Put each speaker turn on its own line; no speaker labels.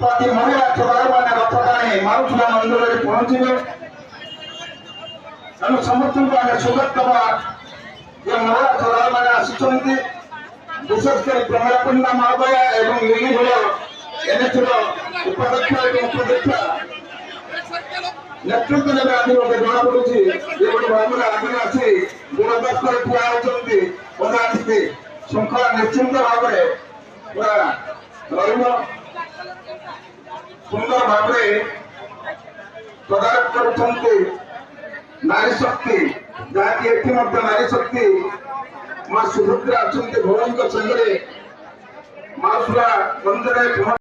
प्रति महिला चोर मैंने रथ टाणी मारुला मंदिर में पहुंचे तेणु समस्त को आगे स्वागत दबा जो महिला चोर मैंने आसी विशेषकर प्रमिला पंडा महोदय एवं लिलीधर एनएचर उपाध्यक्ष एवं उपाध्यक्ष नेतृत्व ने आज गोटे जना पड़ी भाव में आगे आसी दूरदर्शन ठिया होती श्रृंखला निश्चिंत भाव में पूरा सुंदर भाव तदारक कर नारी शक्ति जहाँकि नारी शक्ति माँ सुभद्रा अच्छा भवन संगे माँ मंदिर